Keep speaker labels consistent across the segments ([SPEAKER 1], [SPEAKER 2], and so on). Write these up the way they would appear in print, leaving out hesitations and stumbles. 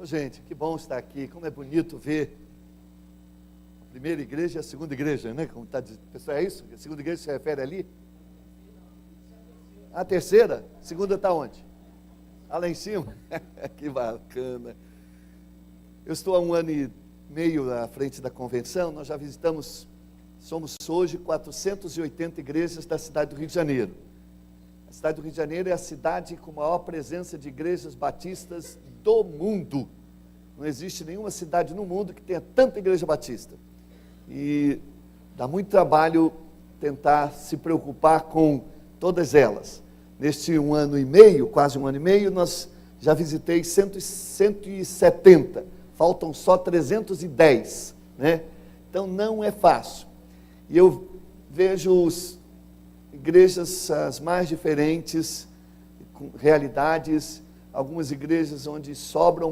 [SPEAKER 1] Ô, gente, que bom estar aqui. Como é bonito ver a primeira igreja e a segunda igreja, né? Como está dizendo. Pessoal, é isso? A segunda igreja se refere ali? A terceira? A segunda está onde? Ah, lá em cima? Que bacana. Eu estou há 1 ano e meio à frente da convenção. Nós já visitamos, somos hoje 480 igrejas da cidade do Rio de Janeiro. A cidade do Rio de Janeiro é a cidade com maior presença de igrejas batistas do mundo. Não existe nenhuma cidade no mundo que tenha tanta igreja batista. E dá muito trabalho tentar se preocupar com todas elas. Neste 1 ano e meio, quase 1 ano e meio, nós já visitei 170. Faltam só 310, né? Então não é fácil. E eu vejo igrejas as mais diferentes, com realidades, algumas igrejas onde sobram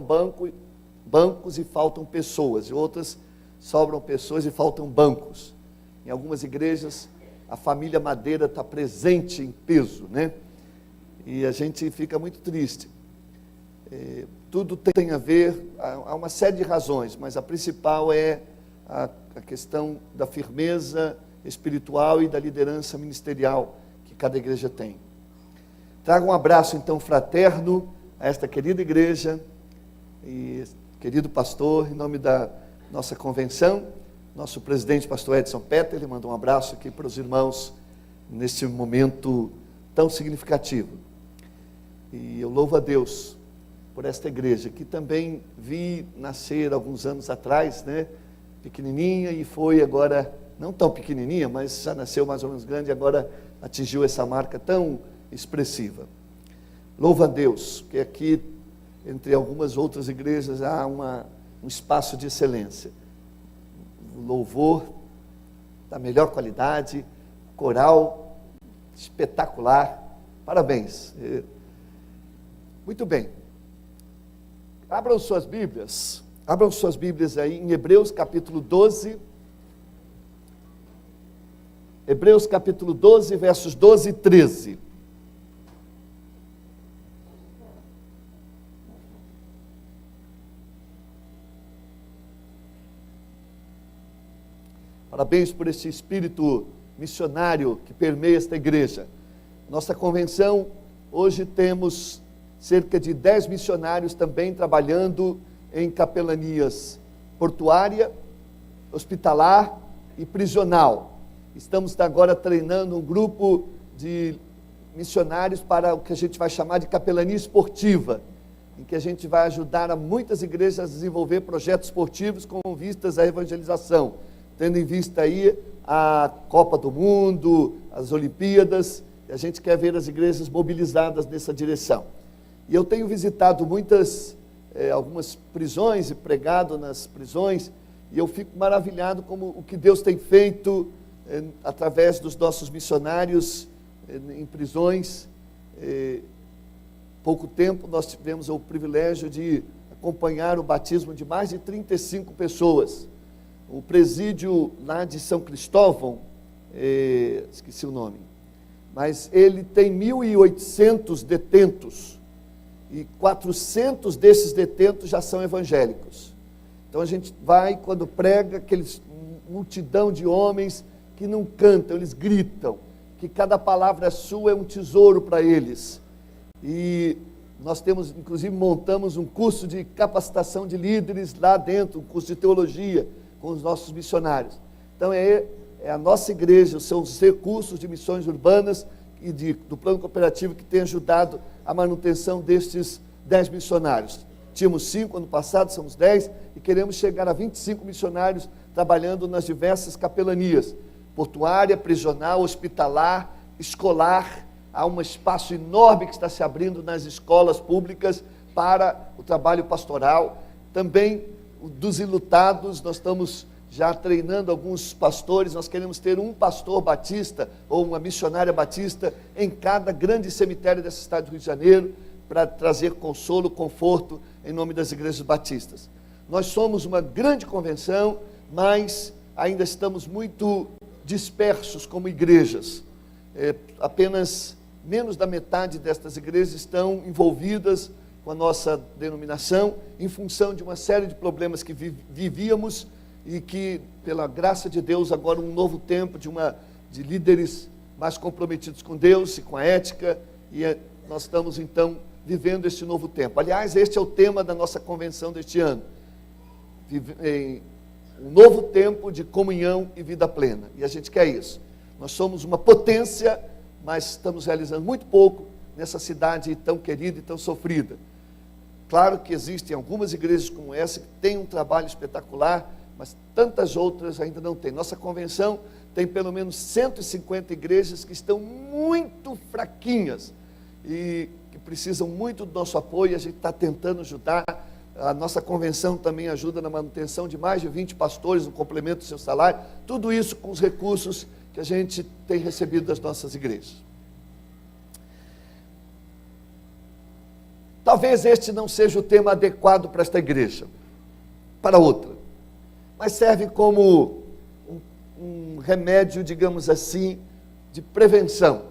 [SPEAKER 1] bancos e faltam pessoas, e outras sobram pessoas e faltam bancos. Em algumas igrejas a família Madeira está presente em peso, né? E a gente fica muito triste. Tudo tem a ver, há uma série de razões, mas a principal é a questão da firmeza espiritual e da liderança ministerial que cada igreja tem. Trago um abraço então fraterno a esta querida igreja e querido pastor, em nome da nossa convenção, nosso presidente, pastor Edson Petter, ele mandou um abraço aqui para os irmãos nesse momento tão significativo. E eu louvo a Deus por esta igreja, que também vi nascer alguns anos atrás, né, pequenininha, e foi agora, não tão pequenininha, mas já nasceu mais ou menos grande, e agora atingiu essa marca tão expressiva. Louvo a Deus, que aqui, entre algumas outras igrejas, há um espaço de excelência. O louvor da melhor qualidade, coral espetacular, parabéns. Muito bem. Abram suas Bíblias aí em Hebreus capítulo 12. Hebreus capítulo 12, versos 12 e 13. Parabéns por esse espírito missionário que permeia esta igreja. Nossa convenção, hoje temos cerca de 10 missionários também trabalhando em capelanias portuária, hospitalar e prisional. Estamos agora treinando um grupo de missionários para o que a gente vai chamar de capelania esportiva, em que a gente vai ajudar a muitas igrejas a desenvolver projetos esportivos com vistas à evangelização, tendo em vista aí a Copa do Mundo, as Olimpíadas, e a gente quer ver as igrejas mobilizadas nessa direção. E eu tenho visitado algumas prisões e pregado nas prisões, e eu fico maravilhado como o que Deus tem feito através dos nossos missionários em prisões. Pouco tempo nós tivemos o privilégio de acompanhar o batismo de mais de 35 pessoas. O presídio lá de São Cristóvão, esqueci o nome, mas ele tem 1.800 detentos, e 400 desses detentos já são evangélicos. Então a gente vai, quando prega, aqueles multidão de homens que não cantam, eles gritam, que cada palavra sua é um tesouro para eles. E nós temos, inclusive, montamos um curso de capacitação de líderes lá dentro, um curso de teologia com os nossos missionários. Então é a nossa igreja, são os recursos de missões urbanas e do plano cooperativo que tem ajudado a manutenção destes 10 missionários. Tínhamos 5 ano passado, somos 10, e queremos chegar a 25 missionários trabalhando nas diversas capelanias, portuária, prisional, hospitalar, escolar. Há um espaço enorme que está se abrindo nas escolas públicas para o trabalho pastoral. Também dos enlutados, nós estamos já treinando alguns pastores, nós queremos ter um pastor batista ou uma missionária batista em cada grande cemitério dessa cidade do Rio de Janeiro, para trazer consolo, conforto em nome das igrejas batistas. Nós somos uma grande convenção, mas ainda estamos muito dispersos como igrejas. Apenas menos da metade destas igrejas estão envolvidas com a nossa denominação, em função de uma série de problemas que vivíamos e que, pela graça de Deus, agora um novo tempo de líderes mais comprometidos com Deus e com a ética, e nós estamos então vivendo este novo tempo. Aliás, este é o tema da nossa convenção deste ano, um novo tempo de comunhão e vida plena, e a gente quer isso. Nós somos uma potência, mas estamos realizando muito pouco nessa cidade tão querida e tão sofrida. Claro que existem algumas igrejas como essa que têm um trabalho espetacular, mas tantas outras ainda não têm. Nossa convenção tem pelo menos 150 igrejas que estão muito fraquinhas e que precisam muito do nosso apoio. A gente está tentando ajudar. A nossa convenção também ajuda na manutenção de mais de 20 pastores, no complemento do seu salário. Tudo isso com os recursos que a gente tem recebido das nossas igrejas. Talvez este não seja o tema adequado para esta igreja, para outra, mas serve como um remédio, digamos assim, de prevenção.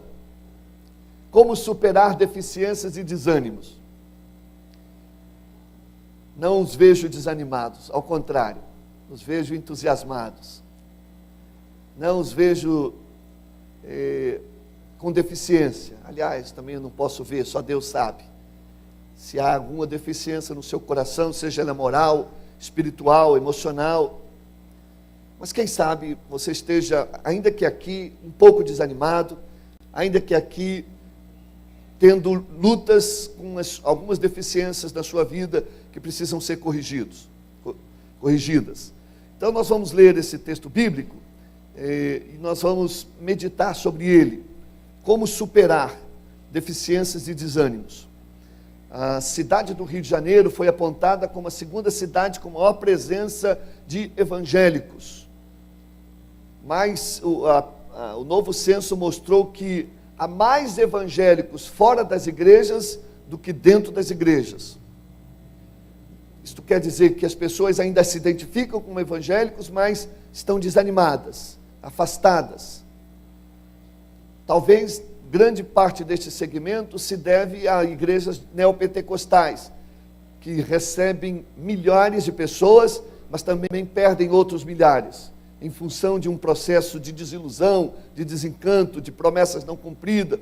[SPEAKER 1] Como superar deficiências e desânimos. Não os vejo desanimados, ao contrário, os vejo entusiasmados. Não os vejo com deficiência. Aliás, também eu não posso ver, só Deus sabe. Se há alguma deficiência no seu coração, seja ela moral, espiritual, emocional. Mas quem sabe você esteja, ainda que aqui, um pouco desanimado, ainda que aqui tendo lutas com algumas deficiências na sua vida que precisam ser corrigidas. Então nós vamos ler esse texto bíblico e nós vamos meditar sobre ele. Como superar deficiências e desânimos. A cidade do Rio de Janeiro foi apontada como a segunda cidade com maior presença de evangélicos. Mas o novo censo mostrou que há mais evangélicos fora das igrejas do que dentro das igrejas. Isto quer dizer que as pessoas ainda se identificam como evangélicos, mas estão desanimadas, afastadas. Talvez grande parte deste segmento se deve a igrejas neopentecostais, que recebem milhares de pessoas, mas também perdem outros milhares, em função de um processo de desilusão, de desencanto, de promessas não cumpridas,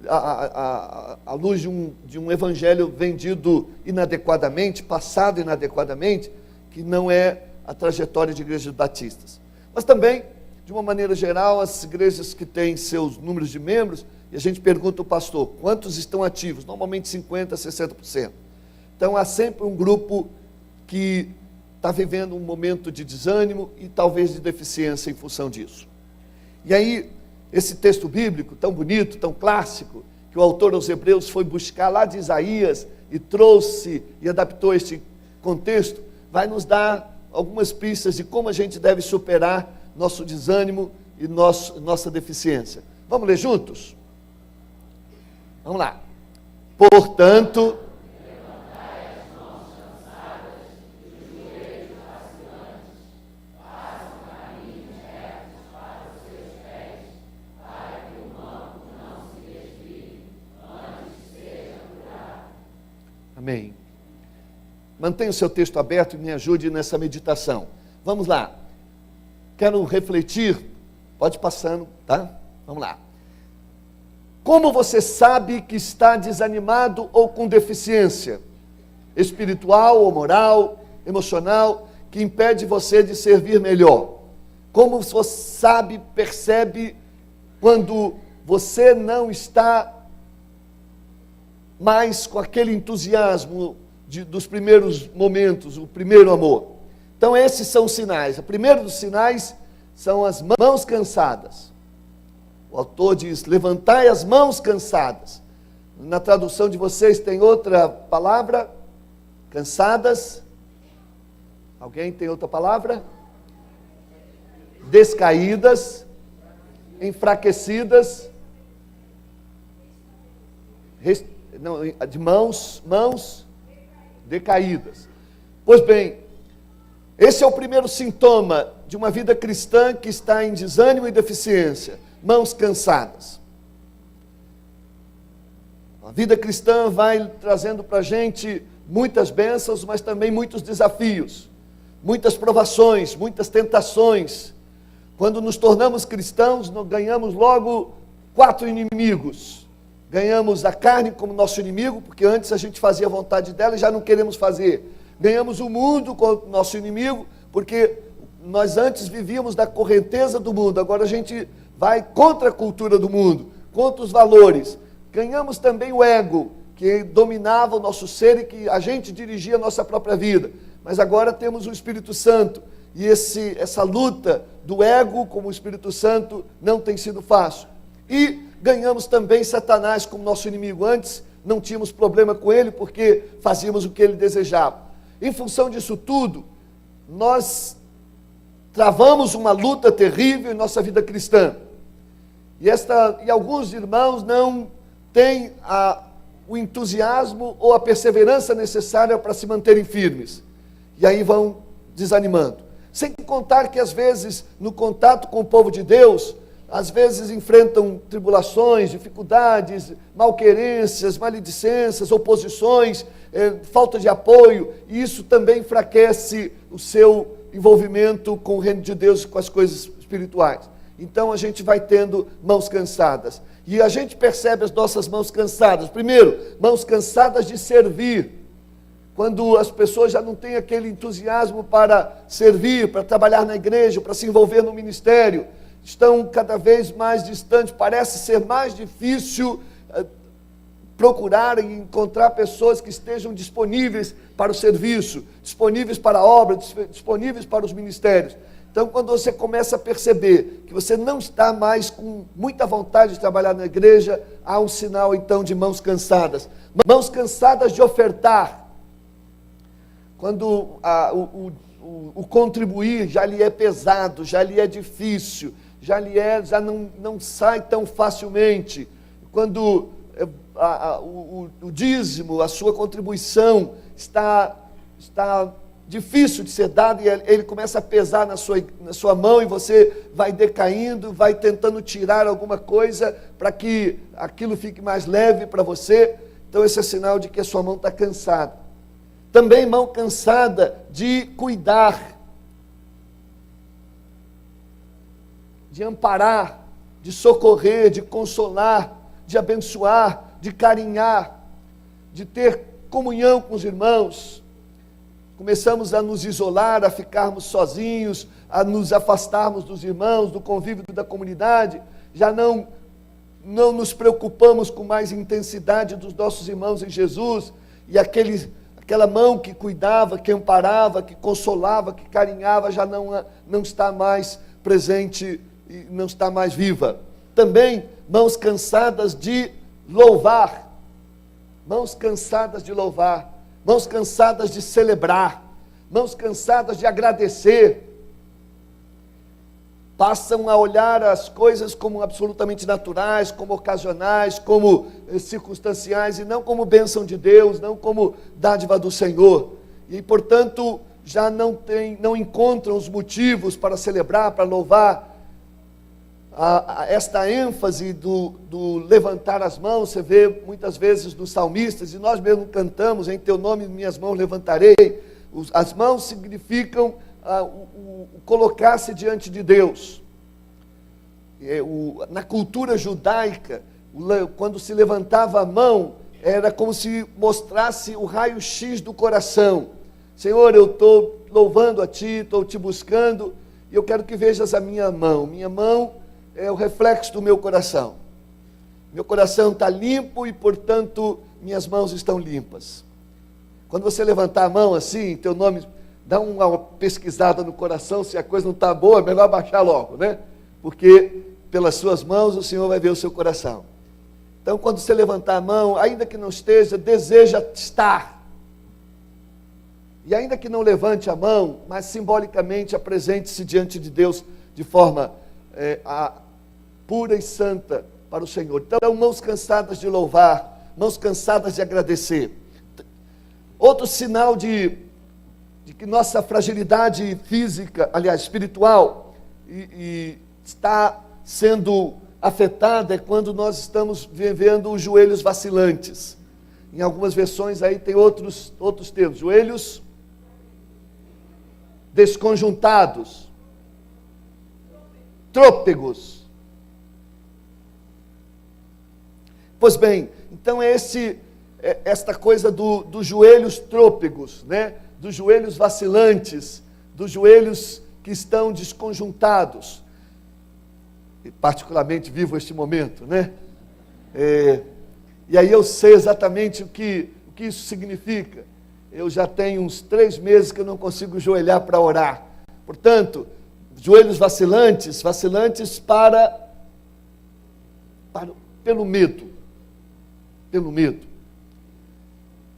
[SPEAKER 1] à luz de um evangelho vendido inadequadamente, passado inadequadamente, que não é a trajetória de igrejas batistas. Mas também, de uma maneira geral, as igrejas que têm seus números de membros, e a gente pergunta ao pastor, quantos estão ativos? Normalmente 50%, 60%. Então há sempre um grupo que está vivendo um momento de desânimo e talvez de deficiência em função disso. E aí, esse texto bíblico tão bonito, tão clássico, que o autor aos Hebreus foi buscar lá de Isaías e trouxe e adaptou este contexto, vai nos dar algumas pistas de como a gente deve superar nosso desânimo e nossa deficiência. Vamos ler juntos? Vamos lá. Portanto, amém. Mantenha o seu texto aberto e me ajude nessa meditação. Vamos lá. Quero refletir. Pode ir passando, tá? Vamos lá. Como você sabe que está desanimado ou com deficiência espiritual ou moral, emocional, que impede você de servir melhor? Como você sabe, percebe quando você não está mais com aquele entusiasmo dos primeiros momentos, o primeiro amor? Então esses são os sinais. O primeiro dos sinais são as mãos cansadas. O autor diz, levantai as mãos cansadas. Na tradução de vocês tem outra palavra? Cansadas. Alguém tem outra palavra? Descaídas, enfraquecidas, de mãos decaídas. Pois bem, esse é o primeiro sintoma de uma vida cristã que está em desânimo e deficiência. Mãos cansadas. A vida cristã vai trazendo para a gente muitas bênçãos, mas também muitos desafios, muitas provações, muitas tentações. Quando nos tornamos cristãos, nós ganhamos logo 4 inimigos. Ganhamos a carne como nosso inimigo, porque antes a gente fazia a vontade dela e já não queremos fazer. Ganhamos o mundo como nosso inimigo, porque nós antes vivíamos da correnteza do mundo, agora a gente vai contra a cultura do mundo, contra os valores. Ganhamos também o ego, que dominava o nosso ser e que a gente dirigia a nossa própria vida. Mas agora temos o Espírito Santo, e essa luta do ego com o Espírito Santo não tem sido fácil. E ganhamos também Satanás como nosso inimigo. Antes não tínhamos problema com ele, porque fazíamos o que ele desejava. Em função disso tudo, nós travamos uma luta terrível em nossa vida cristã. E alguns irmãos não têm o entusiasmo ou a perseverança necessária para se manterem firmes. E aí vão desanimando. Sem contar que às vezes, no contato com o povo de Deus, às vezes enfrentam tribulações, dificuldades, malquerências, maledicências, oposições, falta de apoio, e isso também enfraquece o seu envolvimento com o reino de Deus e com as coisas espirituais. Então a gente vai tendo mãos cansadas. E a gente percebe as nossas mãos cansadas. Primeiro, mãos cansadas de servir. Quando as pessoas já não têm aquele entusiasmo para servir, para trabalhar na igreja, para se envolver no ministério, estão cada vez mais distantes, parece ser mais difícil procurar e encontrar pessoas que estejam disponíveis para o serviço, disponíveis para a obra, disponíveis para os ministérios. Então, quando você começa a perceber que você não está mais com muita vontade de trabalhar na igreja, há um sinal então de mãos cansadas. Mãos cansadas de ofertar. Quando o contribuir já lhe é pesado, já lhe é difícil, já não sai tão facilmente. Quando o dízimo, a sua contribuição está difícil de ser dado, e ele começa a pesar na sua mão, e você vai decaindo, vai tentando tirar alguma coisa para que aquilo fique mais leve para você. Então esse é sinal de que a sua mão está cansada. Também mão cansada de cuidar, de amparar, de socorrer, de consolar, de abençoar, de carinhar, de ter comunhão com os irmãos. Começamos a nos isolar, a ficarmos sozinhos, a nos afastarmos dos irmãos, do convívio da comunidade. Já não nos preocupamos com mais intensidade dos nossos irmãos em Jesus, e aquela mão que cuidava, que amparava, que consolava, que carinhava, já não está mais presente e não está mais viva. Também mãos cansadas de louvar, mãos cansadas de louvar, mãos cansadas de celebrar, mãos cansadas de agradecer. Passam a olhar as coisas como absolutamente naturais, como ocasionais, como circunstanciais, e não como bênção de Deus, não como dádiva do Senhor. E, portanto, já não encontram os motivos para celebrar, para louvar. Esta ênfase do levantar as mãos, você vê muitas vezes nos salmistas, e nós mesmos cantamos, em teu nome minhas mãos levantarei. As mãos significam o colocar-se diante de Deus. Na cultura judaica, quando se levantava a mão, era como se mostrasse o raio-x do coração. Senhor, eu estou louvando a Ti, estou Te buscando, e eu quero que vejas a minha mão. Minha mão é o reflexo do meu coração. Meu coração está limpo e, portanto, minhas mãos estão limpas. Quando você levantar a mão assim, teu nome, dá uma pesquisada no coração, se a coisa não está boa, é melhor baixar logo, né? Porque pelas suas mãos o Senhor vai ver o seu coração. Então, quando você levantar a mão, ainda que não esteja, deseja estar. E ainda que não levante a mão, mas simbolicamente apresente-se diante de Deus de forma pura e santa para o Senhor. Então, mãos cansadas de louvar, mãos cansadas de agradecer. Outro sinal de que nossa fragilidade física, aliás, espiritual, está sendo afetada é quando nós estamos vivendo os joelhos vacilantes. Em algumas versões aí tem outros termos. Joelhos desconjuntados, trôpegos. Pois bem, então esta coisa dos joelhos trôpegos, né? Dos joelhos vacilantes, dos joelhos que estão desconjuntados. E particularmente vivo este momento, né? E aí eu sei exatamente o que isso significa. Eu já tenho uns 3 meses que eu não consigo ajoelhar para orar. Portanto, joelhos vacilantes pelo medo. Pelo medo.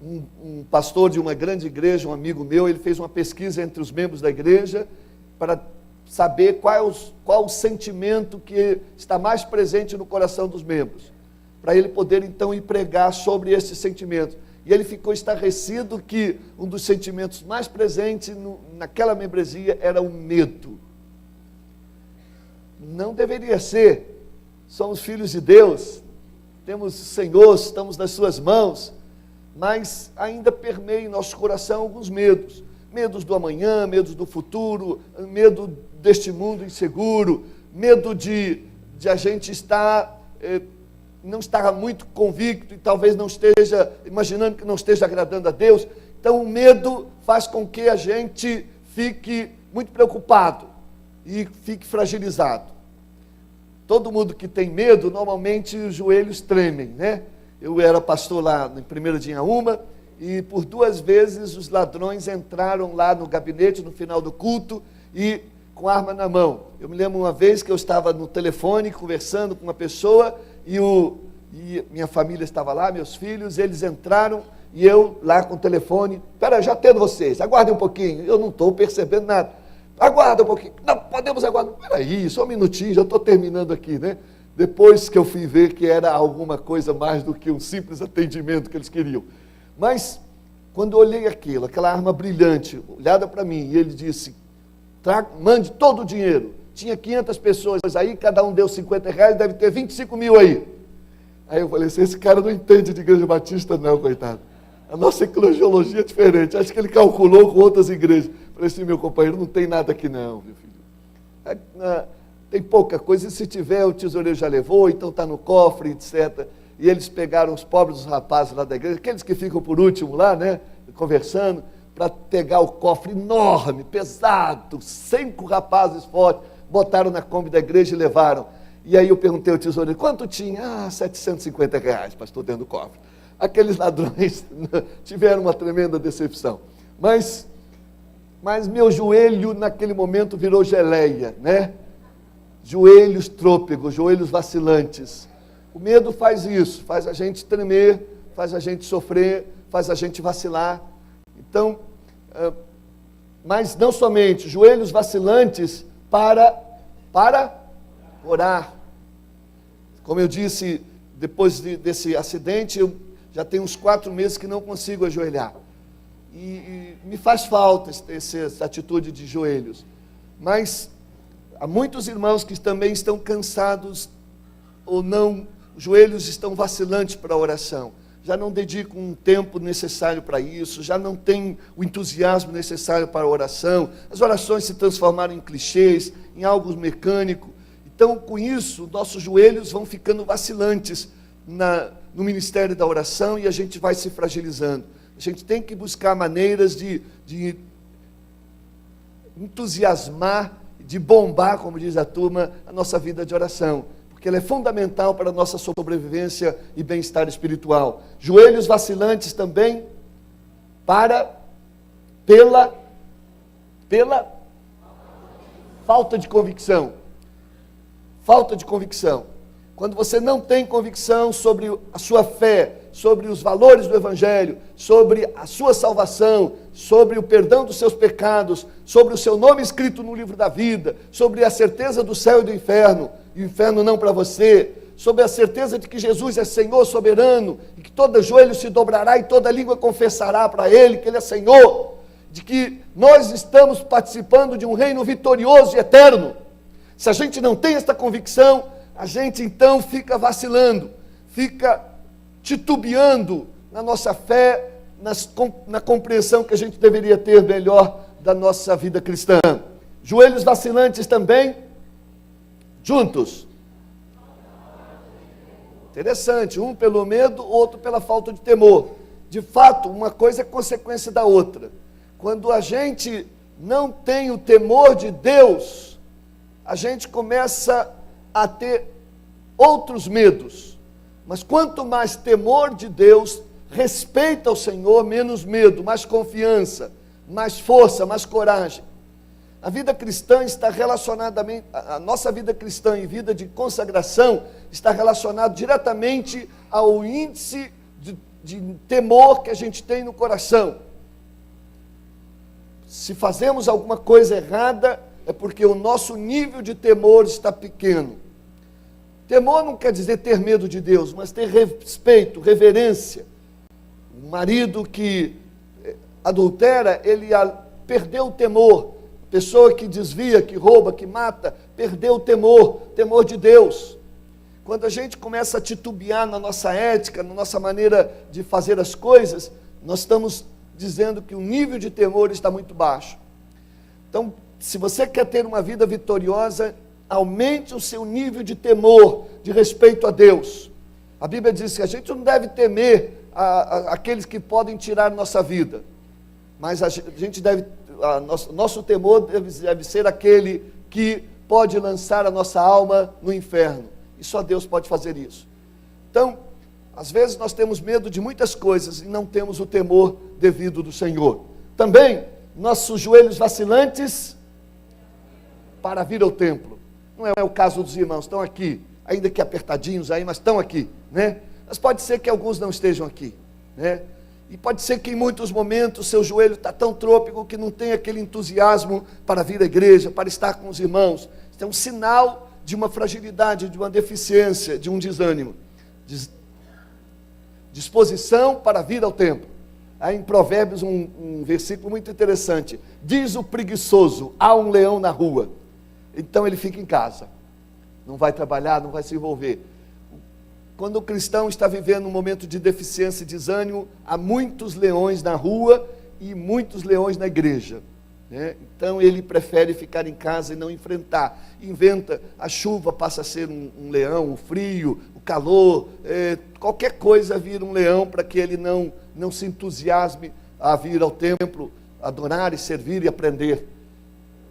[SPEAKER 1] Um pastor de uma grande igreja, um amigo meu, ele fez uma pesquisa entre os membros da igreja para saber qual o sentimento que está mais presente no coração dos membros, para ele poder então ir pregar sobre esses sentimentos. E ele ficou estarrecido que um dos sentimentos mais presentes naquela membresia era o medo. Não deveria ser. Somos filhos de Deus, temos o Senhor, estamos nas suas mãos, mas ainda permeia em nosso coração alguns medos. Medos do amanhã, medos do futuro, medo deste mundo inseguro, medo de a gente não estar muito convicto e talvez não esteja, imaginando que não esteja agradando a Deus. Então o medo faz com que a gente fique muito preocupado e fique fragilizado. Todo mundo que tem medo, normalmente os joelhos tremem, né? Eu era pastor lá em 1º de Inhaúma, e por 2 vezes os ladrões entraram lá no gabinete no final do culto e com arma na mão. Eu me lembro uma vez que eu estava no telefone conversando com uma pessoa e minha família estava lá, meus filhos, eles entraram e eu lá com o telefone, espera, já atendo vocês, aguardem um pouquinho, eu não estou percebendo nada, aguarda um pouquinho, não, podemos aguardar, peraí, só um minutinho, já estou terminando aqui, né? Depois que eu fui ver que era alguma coisa mais do que um simples atendimento que eles queriam. Mas, quando eu olhei aquilo, aquela arma brilhante, olhada para mim, e ele disse, mande todo o dinheiro. Tinha 500 pessoas aí, cada um deu R$50, deve ter 25 mil aí. Aí eu falei assim, esse cara não entende de igreja batista não, coitado. A nossa eclesiologia é diferente, acho que ele calculou com outras igrejas. Falei assim, meu companheiro, não tem nada aqui não, meu filho. Tem pouca coisa, e se tiver, o tesoureiro já levou, então está no cofre, etc. E eles pegaram os pobres dos rapazes lá da igreja, aqueles que ficam por último lá, né, conversando, para pegar o cofre enorme, pesado, 5 rapazes fortes, botaram na Kombi da igreja e levaram. E aí eu perguntei ao tesoureiro, quanto tinha? R$750, pastor, dentro do cofre. Aqueles ladrões tiveram uma tremenda decepção. Mas meu joelho naquele momento virou geleia, né? Joelhos trôpegos, joelhos vacilantes. O medo faz isso, faz a gente tremer, faz a gente sofrer, faz a gente vacilar. Então, mas não somente, joelhos vacilantes para orar. Como eu disse, depois desse acidente, eu já tenho uns 4 meses que não consigo ajoelhar. E me faz falta essa atitude de joelhos. Mas há muitos irmãos que também estão cansados ou não, os joelhos estão vacilantes para a oração. Já não dedicam um tempo necessário para isso, já não tem o entusiasmo necessário para a oração. As orações se transformaram em clichês, em algo mecânico. Então, com isso, nossos joelhos vão ficando vacilantes no ministério da oração e a gente vai se fragilizando. A gente tem que buscar maneiras de entusiasmar, de bombar, como diz a turma, a nossa vida de oração, porque ela é fundamental para a nossa sobrevivência e bem-estar espiritual. Joelhos vacilantes também pela falta de convicção. Falta de convicção. Quando você não tem convicção sobre a sua fé, sobre os valores do Evangelho, sobre a sua salvação, sobre o perdão dos seus pecados, sobre o seu nome escrito no livro da vida, sobre a certeza do céu e do inferno, e o inferno não para você, sobre a certeza de que Jesus é Senhor soberano, e que todo joelho se dobrará e toda língua confessará para Ele que Ele é Senhor, de que nós estamos participando de um reino vitorioso e eterno. Se a gente não tem esta convicção, a gente então fica vacilando, fica titubeando na nossa fé, na compreensão que a gente deveria ter melhor da nossa vida cristã. Joelhos vacilantes também, juntos. Interessante, um pelo medo, outro pela falta de temor. De fato, uma coisa é consequência da outra. Quando a gente não tem o temor de Deus, a gente começa a ter outros medos. Mas quanto mais temor de Deus, respeito ao Senhor, menos medo, mais confiança, mais força, mais coragem. A vida cristã está relacionada, a nossa vida cristã e vida de consagração está relacionado diretamente ao índice de temor que a gente tem no coração. Se fazemos alguma coisa errada, é porque o nosso nível de temor está pequeno. Temor não quer dizer ter medo de Deus, mas ter respeito, reverência. Um marido que adultera, ele perdeu o temor. Pessoa que desvia, que rouba, que mata, perdeu o temor de Deus. Quando a gente começa a titubear na nossa ética, na nossa maneira de fazer as coisas, nós estamos dizendo que o nível de temor está muito baixo. Então, se você quer ter uma vida vitoriosa, aumente o seu nível de temor, de respeito a Deus. A Bíblia diz que a gente não deve temer aqueles que podem tirar nossa vida, mas a gente deve, nosso temor deve ser aquele que pode lançar a nossa alma no inferno, e só Deus pode fazer isso. Então, às vezes nós temos medo de muitas coisas e não temos o temor devido do Senhor. Também, nossos joelhos vacilantes para vir ao templo. Não é o caso dos irmãos, estão aqui, ainda que apertadinhos aí, mas estão aqui, né? Mas pode ser que alguns não estejam aqui, né? E pode ser que em muitos momentos seu joelho está tão trôpego que não tem aquele entusiasmo para vir à igreja, para estar com os irmãos. Isso é um sinal de uma fragilidade, de uma deficiência, de um desânimo. Disposição para vir ao templo. Há em Provérbios um versículo muito interessante. Diz o preguiçoso, há um leão na rua. Então ele fica em casa. Não vai trabalhar, não vai se envolver. Quando o cristão está vivendo um momento de deficiência e desânimo, há muitos leões na rua e muitos leões na igreja, né? Então ele prefere ficar em casa e não enfrentar. Inventa, a chuva passa a ser um leão, o frio, o calor, qualquer coisa vira um leão para que ele não se entusiasme a vir ao templo, adorar e servir e aprender,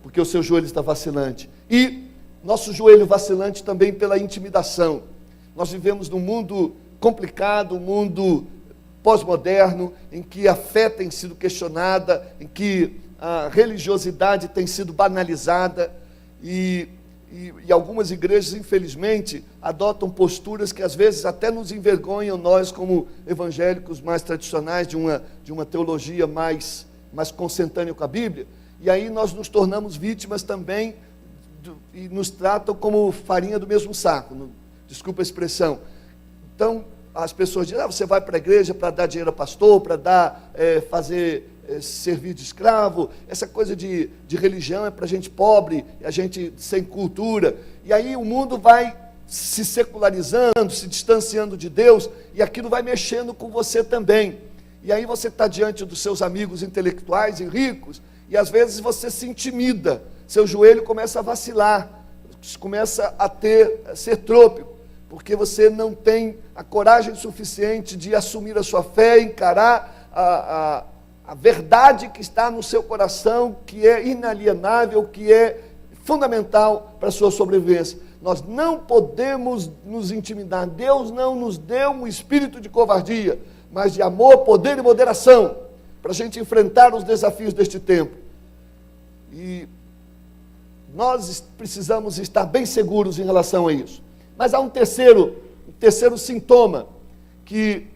[SPEAKER 1] porque o seu joelho está vacilante. E nosso joelho vacilante também pela intimidação. Nós vivemos num mundo complicado, um mundo pós-moderno, em que a fé tem sido questionada, em que a religiosidade tem sido banalizada, e algumas igrejas, infelizmente, adotam posturas que às vezes até nos envergonham, nós como evangélicos mais tradicionais, de uma teologia mais consentânea com a Bíblia, e aí nós nos tornamos vítimas também, e nos tratam como farinha do mesmo saco, desculpa a expressão. Então, as pessoas dizem, você vai para a igreja para dar dinheiro ao pastor, para servir de escravo, essa coisa de religião é para gente pobre, a gente sem cultura, e aí o mundo vai se secularizando, se distanciando de Deus, e aquilo vai mexendo com você também, e aí você está diante dos seus amigos intelectuais e ricos, e às vezes você se intimida, seu joelho começa a vacilar, começa a ser trôpego, porque você não tem a coragem suficiente de assumir a sua fé, encarar a verdade que está no seu coração, que é inalienável, que é fundamental para a sua sobrevivência. Nós não podemos nos intimidar. Deus não nos deu um espírito de covardia, mas de amor, poder e moderação, para a gente enfrentar os desafios deste tempo. E nós precisamos estar bem seguros em relação a isso. Mas há um terceiro sintoma que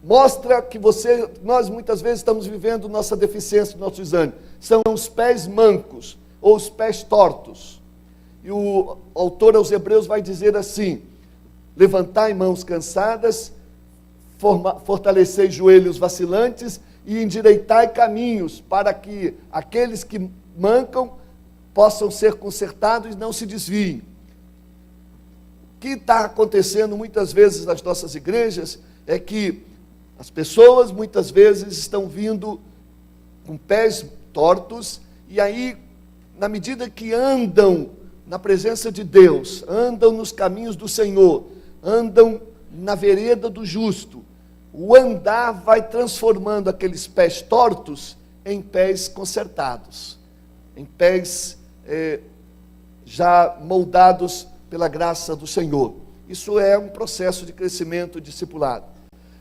[SPEAKER 1] mostra que nós muitas vezes estamos vivendo nossa deficiência, nosso desânimo. São os pés mancos ou os pés tortos. E o autor aos Hebreus vai dizer assim: levantai mãos cansadas, fortalecei joelhos vacilantes e endireitai caminhos, para que aqueles que mancam possam ser consertados e não se desviem. que está acontecendo muitas vezes nas nossas igrejas é que as pessoas muitas vezes estão vindo com pés tortos, e aí, na medida que andam na presença de Deus, andam nos caminhos do Senhor, andam na vereda do justo, o andar vai transformando aqueles pés tortos em pés consertados, em pés já moldados pela graça do Senhor. Isso é um processo de crescimento discipulado.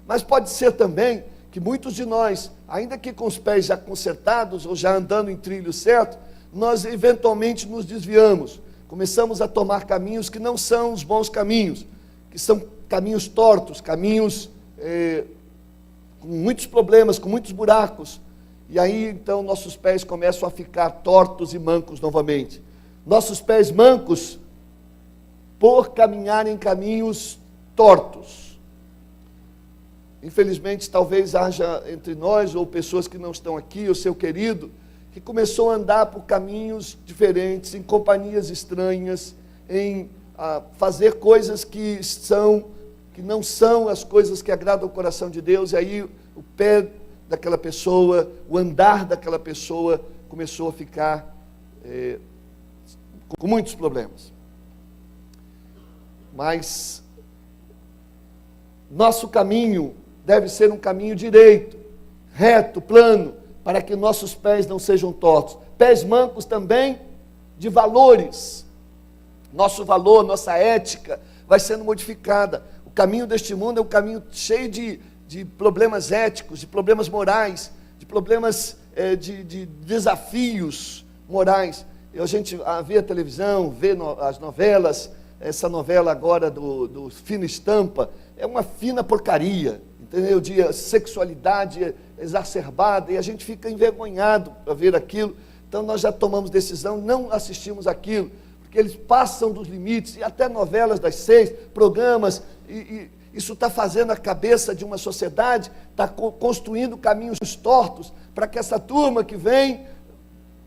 [SPEAKER 1] Mas pode ser também que muitos de nós, ainda que com os pés já consertados ou já andando em trilho certo, nós eventualmente nos desviamos, começamos a tomar caminhos que não são os bons caminhos, que são caminhos tortos, caminhos com muitos problemas, com muitos buracos, e aí então nossos pés começam a ficar tortos e mancos novamente. Nossos pés mancos por caminhar em caminhos tortos. Infelizmente, talvez haja entre nós, ou pessoas que não estão aqui, o seu querido, que começou a andar por caminhos diferentes, em companhias estranhas, em fazer coisas que não são as coisas que agradam o coração de Deus, e aí o pé daquela pessoa, o andar daquela pessoa começou a ficar com muitos problemas. Mas nosso caminho deve ser um caminho direito, reto, plano, para que nossos pés não sejam tortos. Pés mancos também de valores. Nosso valor, nossa ética vai sendo modificada. O caminho deste mundo é um caminho cheio de problemas éticos, de problemas morais, de problemas de desafios morais. A gente vê a televisão, vê as novelas, essa novela agora do Fina Estampa, é uma fina porcaria, entendeu? De sexualidade exacerbada, e a gente fica envergonhado para ver aquilo. Então nós já tomamos decisão, não assistimos aquilo, porque eles passam dos limites, e até novelas das 6, programas, e isso está fazendo a cabeça de uma sociedade, está construindo caminhos tortos, para que essa turma que vem,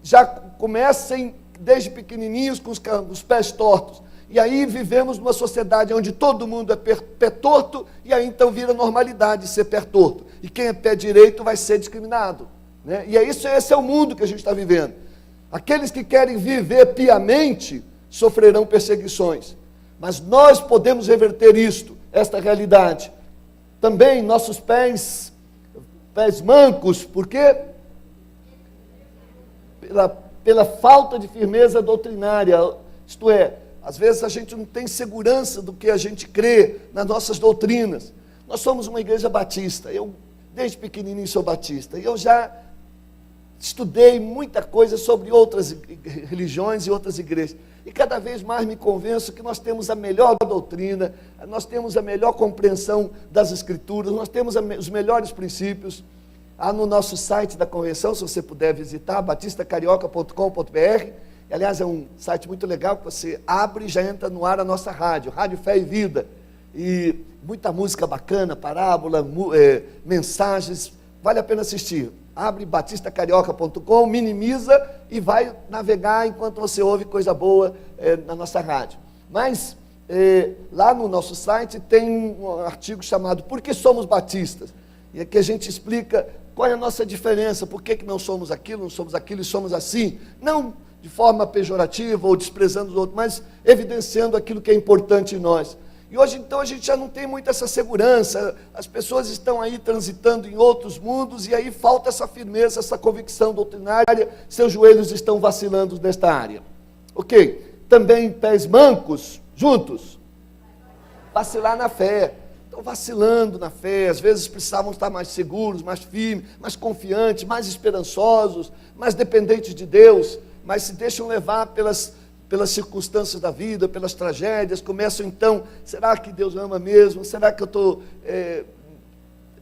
[SPEAKER 1] já comecem desde pequenininhos com os pés tortos. E aí vivemos numa sociedade onde todo mundo é pé torto, e aí então vira normalidade ser pé torto. E quem é pé direito vai ser discriminado, né? E esse é o mundo que a gente está vivendo. Aqueles que querem viver piamente sofrerão perseguições. Mas nós podemos reverter esta realidade. Também nossos pés mancos, por quê? Pela falta de firmeza doutrinária, isto é, às vezes a gente não tem segurança do que a gente crê nas nossas doutrinas. Nós somos uma igreja batista, eu desde pequenininho sou batista, e eu já estudei muita coisa sobre outras religiões e outras igrejas, e cada vez mais me convenço que nós temos a melhor doutrina, nós temos a melhor compreensão das Escrituras, nós temos os melhores princípios. No nosso site da convenção, se você puder visitar, batistacarioca.com.br, aliás, é um site muito legal, que você abre e já entra no ar a nossa rádio Fé e Vida, e muita música bacana, parábola, mensagens, vale a pena assistir. Abre batistacarioca.com, minimiza e vai navegar enquanto você ouve coisa boa na nossa rádio. Mas lá no nosso site tem um artigo chamado Por que somos batistas? E aqui a gente explica qual é a nossa diferença, por que não somos aquilo, não somos aquilo e somos assim. Não de forma pejorativa ou desprezando os outros, mas evidenciando aquilo que é importante em nós. E hoje, então, a gente já não tem muito essa segurança, as pessoas estão aí transitando em outros mundos, e aí falta essa firmeza, essa convicção doutrinária, seus joelhos estão vacilando nesta área. Ok, também pés mancos, juntos, vacilar na fé. Estão vacilando na fé, às vezes precisavam estar mais seguros, mais firmes, mais confiantes, mais esperançosos, mais dependentes de Deus, mas se deixam levar pelas circunstâncias da vida, pelas tragédias, começam então, será que Deus ama mesmo? Será que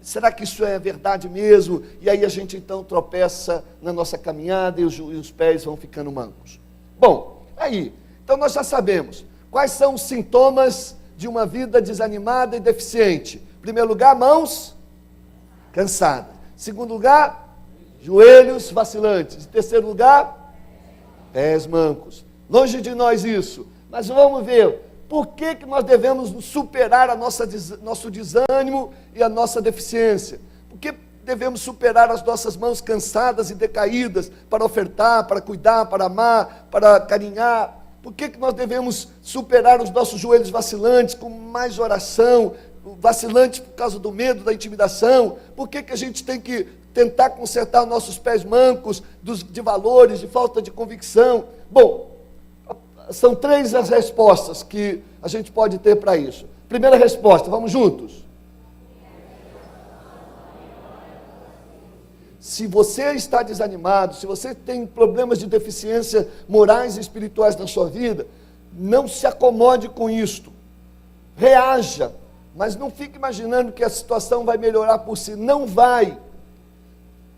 [SPEAKER 1] será que isso é verdade mesmo? E aí a gente então tropeça na nossa caminhada e os pés vão ficando mancos. Bom, aí, então nós já sabemos quais são os sintomas de uma vida desanimada e deficiente. Em primeiro lugar, mãos cansadas. Em segundo lugar, joelhos vacilantes. Em terceiro lugar, pés mancos. Longe de nós isso. Mas vamos ver, Por que nós devemos superar nosso desânimo e a nossa deficiência? Por que devemos superar as nossas mãos cansadas e decaídas para ofertar, para cuidar, para amar, para carinhar? Por que nós devemos superar os nossos joelhos vacilantes com mais oração, vacilantes por causa do medo, da intimidação? Por que a gente tem que tentar consertar nossos pés mancos de valores, de falta de convicção? Bom, são 3 as respostas que a gente pode ter para isso. Primeira resposta, vamos juntos? Se você está desanimado, se você tem problemas de deficiência morais e espirituais na sua vida, não se acomode com isto. Reaja, mas não fique imaginando que a situação vai melhorar por si. Não vai.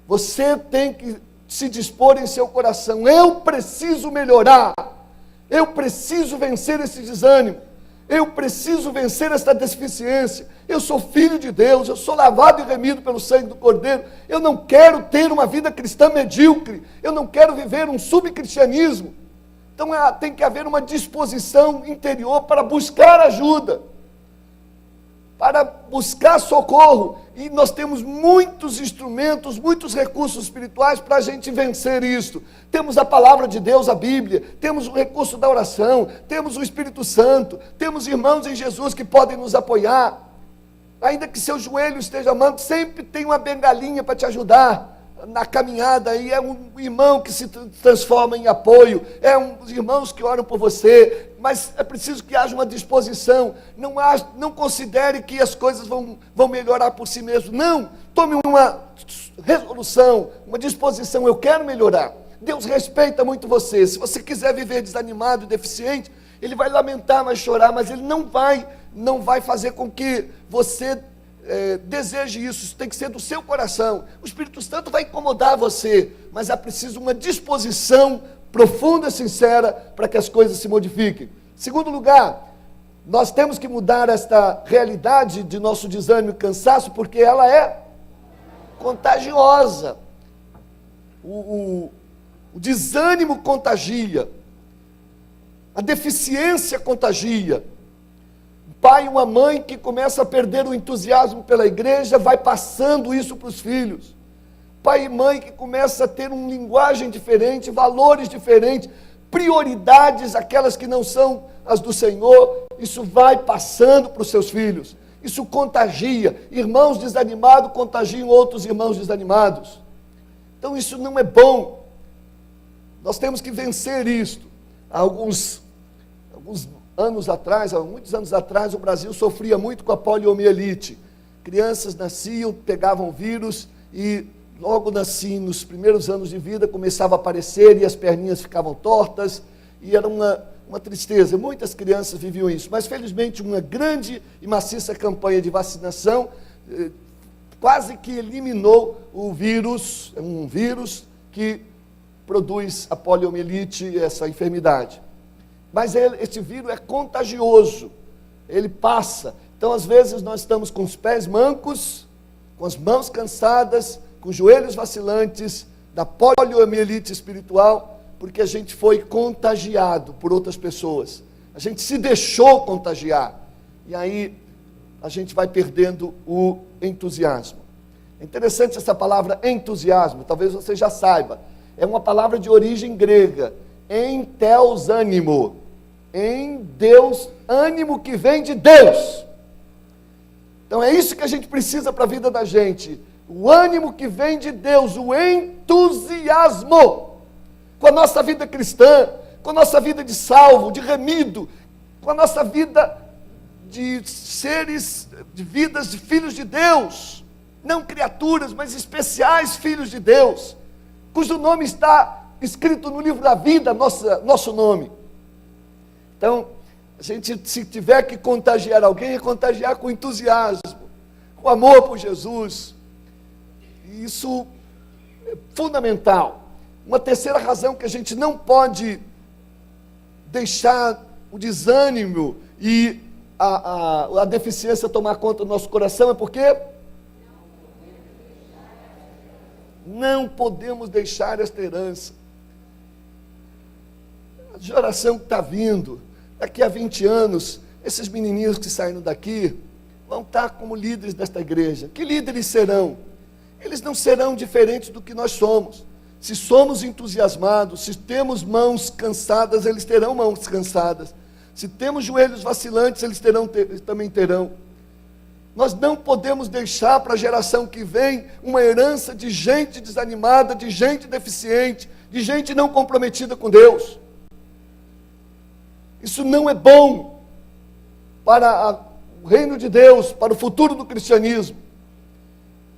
[SPEAKER 1] Você tem que se dispor em seu coração. Eu preciso melhorar. Eu preciso vencer esse desânimo. Eu preciso vencer esta deficiência. Eu sou filho de Deus, eu sou lavado e remido pelo sangue do Cordeiro. Eu não quero ter uma vida cristã medíocre. Eu não quero viver um subcristianismo. Então tem que haver uma disposição interior para buscar ajuda, para buscar socorro. E nós temos muitos instrumentos, muitos recursos espirituais para a gente vencer isso. Temos a palavra de Deus, a Bíblia, temos o recurso da oração, temos o Espírito Santo, temos irmãos em Jesus que podem nos apoiar. Ainda que seu joelho esteja manco, sempre tem uma bengalinha para te ajudar na caminhada, e é um irmão que se transforma em apoio, é uns irmãos que oram por você, mas é preciso que haja uma disposição. Não considere que as coisas vão melhorar por si mesmo. Não, tome uma resolução, uma disposição. Eu quero melhorar. Deus respeita muito você. Se você quiser viver desanimado e deficiente, Ele vai lamentar, vai chorar, mas Ele não vai fazer com que você deseje isso. Isso tem que ser do seu coração. O Espírito Santo vai incomodar você, mas é preciso uma disposição profunda e sincera para que as coisas se modifiquem. Segundo lugar, nós temos que mudar esta realidade de nosso desânimo e cansaço, porque ela é contagiosa. O desânimo contagia, a deficiência contagia. Pai e uma mãe que começa a perder o entusiasmo pela igreja, vai passando isso para os filhos. Pai e mãe que começa a ter uma linguagem diferente, valores diferentes, prioridades, aquelas que não são as do Senhor, isso vai passando para os seus filhos. Isso contagia. Irmãos desanimados contagiam outros irmãos desanimados. Então isso não é bom. Nós temos que vencer isto. Há muitos anos atrás, o Brasil sofria muito com a poliomielite. Crianças nasciam, pegavam vírus e logo nos primeiros anos de vida começava a aparecer e as perninhas ficavam tortas e era uma tristeza. Muitas crianças viviam isso, mas felizmente uma grande e maciça campanha de vacinação quase que eliminou o vírus, um vírus que produz a poliomielite, essa enfermidade. Mas esse vírus é contagioso, ele passa. Então, às vezes, nós estamos com os pés mancos, com as mãos cansadas, com os joelhos vacilantes, da poliomielite espiritual, porque a gente foi contagiado por outras pessoas. A gente se deixou contagiar. E aí, a gente vai perdendo o entusiasmo. É interessante essa palavra entusiasmo, talvez você já saiba. É uma palavra de origem grega, enteos ânimo. Em Deus, ânimo que vem de Deus. Então é isso que a gente precisa para a vida da gente. O ânimo que vem de Deus, o entusiasmo. Com a nossa vida cristã, com a nossa vida de salvo, de remido, com a nossa vida de seres, de vidas de filhos de Deus. Não criaturas, mas especiais filhos de Deus, cujo nome está escrito no livro da vida, nosso nome. Então, a gente, se tiver que contagiar alguém, é contagiar com entusiasmo, com amor por Jesus. E isso é fundamental. Uma terceira razão que a gente não pode deixar o desânimo e a deficiência tomar conta do nosso coração é porque não podemos deixar esta herança. A geração que está vindo, daqui a 20 anos, esses menininhos que saíram daqui vão estar como líderes desta igreja. Que líderes serão? Eles não serão diferentes do que nós somos. Se somos entusiasmados, se temos mãos cansadas, eles terão mãos cansadas. Se temos joelhos vacilantes, eles também terão. Nós não podemos deixar para a geração que vem uma herança de gente desanimada, de gente deficiente, de gente não comprometida com Deus. Isso não é bom para o reino de Deus, para o futuro do cristianismo.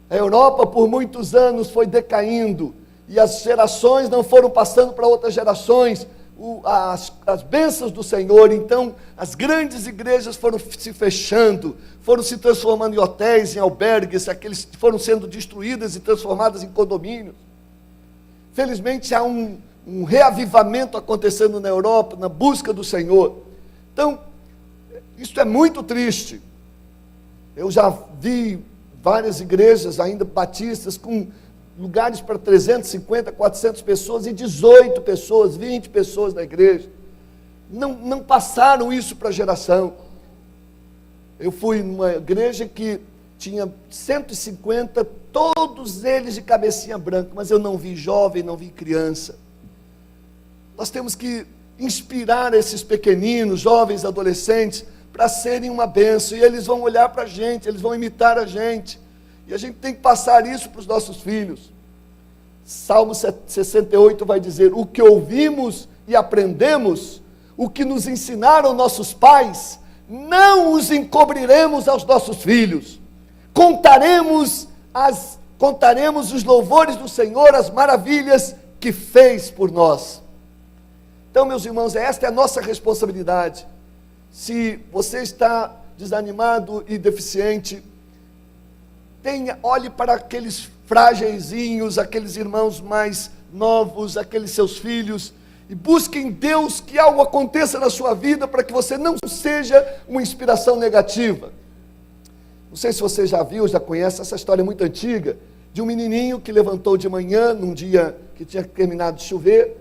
[SPEAKER 1] A Europa, por muitos anos, foi decaindo, e as gerações não foram passando para outras gerações as bênçãos do Senhor. Então, as grandes igrejas foram se fechando, foram se transformando em hotéis, em albergues, aqueles foram sendo destruídas e transformadas em condomínios. Felizmente, há um reavivamento acontecendo na Europa, na busca do Senhor. Então, isso é muito triste. Eu já vi várias igrejas, ainda batistas, com lugares para 350, 400 pessoas e 18 pessoas, 20 pessoas na igreja. Não passaram isso para a geração. Eu fui numa igreja que tinha 150, todos eles de cabecinha branca, mas eu não vi jovem, não vi criança. Nós temos que inspirar esses pequeninos, jovens, adolescentes, para serem uma bênção, e eles vão olhar para a gente, eles vão imitar a gente, e a gente tem que passar isso para os nossos filhos. Salmo 68 vai dizer: o que ouvimos e aprendemos, o que nos ensinaram nossos pais, não os encobriremos aos nossos filhos. Contaremos os louvores do Senhor, as maravilhas que fez por nós. Então, meus irmãos, esta é a nossa responsabilidade. Se você está desanimado e deficiente, olhe para aqueles frágeisinhos, aqueles irmãos mais novos, aqueles seus filhos, e busque em Deus que algo aconteça na sua vida para que você não seja uma inspiração negativa. Não sei se você já viu, já conhece essa história muito antiga, de um menininho que levantou de manhã, num dia que tinha terminado de chover,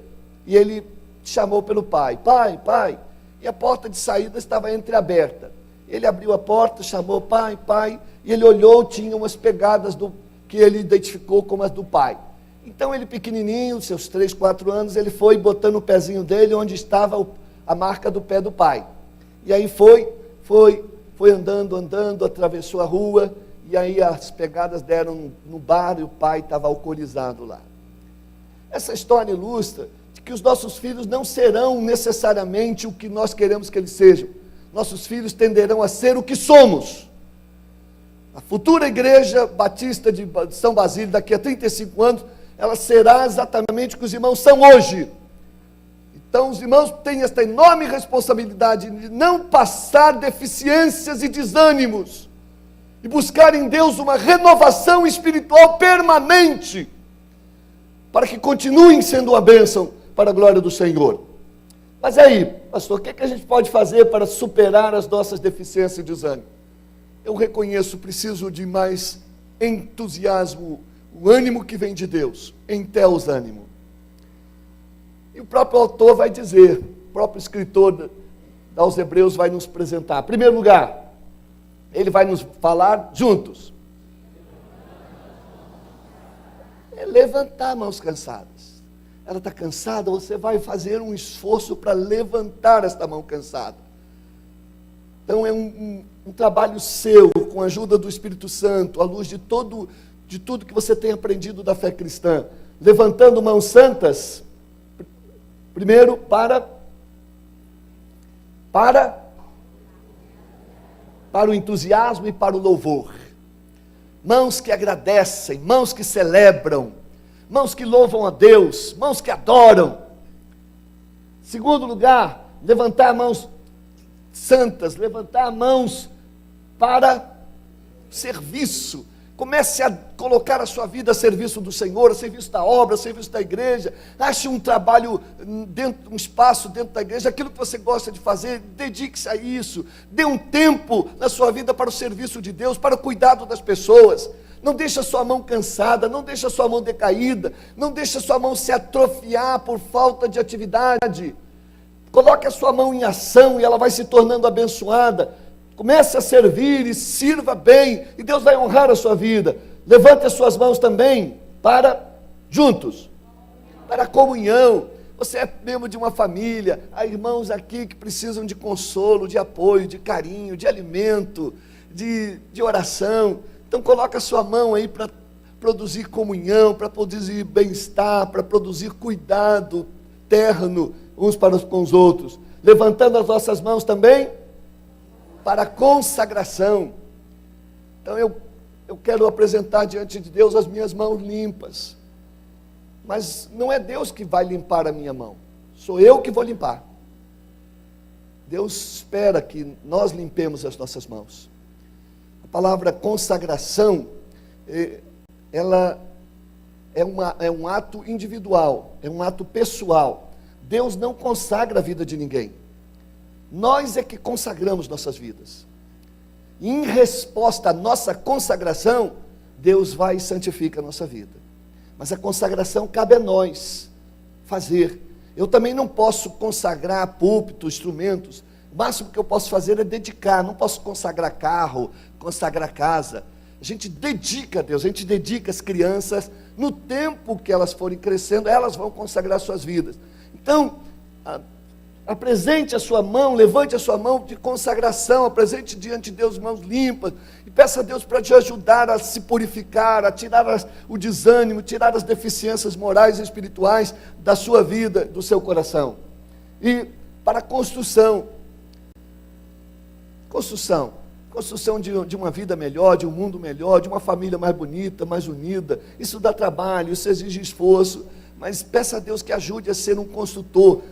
[SPEAKER 1] e ele chamou pelo pai: pai, pai, e a porta de saída estava entreaberta. Ele abriu a porta, chamou: pai, pai, e ele olhou, tinha umas pegadas que ele identificou como as do pai. Então ele, pequenininho, seus 3, 4 anos, ele foi botando o pezinho dele onde estava a marca do pé do pai. E aí foi andando, atravessou a rua, e aí as pegadas deram no bar e o pai estava alcoolizado lá. Essa história ilustra que os nossos filhos não serão necessariamente o que nós queremos que eles sejam. Nossos filhos tenderão a ser o que somos. A futura igreja batista de São Basílio, daqui a 35 anos, ela será exatamente o que os irmãos são hoje. Então, os irmãos têm esta enorme responsabilidade de não passar deficiências e desânimos, e buscar em Deus uma renovação espiritual permanente, para que continuem sendo uma bênção para a glória do Senhor. Mas aí, pastor, o que a gente pode fazer para superar as nossas deficiências e desânimo? Eu reconheço, preciso de mais entusiasmo, o ânimo que vem de Deus, enteos ânimo. E o próprio autor vai dizer, o próprio escritor aos Hebreus vai nos apresentar. Em primeiro lugar, ele vai nos falar juntos. É levantar mãos cansadas. Ela está cansada, você vai fazer um esforço para levantar esta mão cansada. Então é um trabalho seu, com a ajuda do Espírito Santo, à luz de tudo que você tem aprendido da fé cristã. Levantando mãos santas, primeiro para o entusiasmo e para o louvor. Mãos que agradecem, mãos que celebram, mãos que louvam a Deus, mãos que adoram. Segundo lugar, levantar mãos santas, levantar mãos para serviço. Comece a colocar a sua vida a serviço do Senhor, a serviço da obra, a serviço da igreja. Ache um trabalho um espaço dentro da igreja, aquilo que você gosta de fazer, dedique-se a isso. Dê um tempo na sua vida para o serviço de Deus, para o cuidado das pessoas. Não deixe a sua mão cansada, não deixe a sua mão decaída, não deixe a sua mão se atrofiar por falta de atividade. Coloque a sua mão em ação e ela vai se tornando abençoada. Comece a servir e sirva bem, e Deus vai honrar a sua vida. Levante as suas mãos também para juntos, para a comunhão. Você é membro de uma família, há irmãos aqui que precisam de consolo, de apoio, de carinho, de alimento, de oração. Então coloque a sua mão aí para produzir comunhão, para produzir bem-estar, para produzir cuidado terno uns para com os outros. Levantando as nossas mãos também para a consagração. Então eu quero apresentar diante de Deus as minhas mãos limpas. Mas não é Deus que vai limpar a minha mão, sou eu que vou limpar. Deus espera que nós limpemos as nossas mãos. A palavra consagração, ela é um ato individual, é um ato pessoal. Deus não consagra a vida de ninguém. Nós é que consagramos nossas vidas. E em resposta à nossa consagração, Deus vai e santifica a nossa vida. Mas a consagração cabe a nós fazer. Eu também não posso consagrar púlpito, instrumentos. O máximo que eu posso fazer é dedicar. Não posso consagrar carro, consagrar casa. A gente dedica a Deus, a gente dedica as crianças. No tempo que elas forem crescendo, elas vão consagrar suas vidas. Então, apresente a sua mão, levante a sua mão de consagração, apresente diante de Deus mãos limpas, e peça a Deus para te ajudar a se purificar, a tirar o desânimo, tirar as deficiências morais e espirituais da sua vida, do seu coração. E para a construção de uma vida melhor, de um mundo melhor, de uma família mais bonita, mais unida. Isso dá trabalho, isso exige esforço, mas peça a Deus que ajude a ser um construtor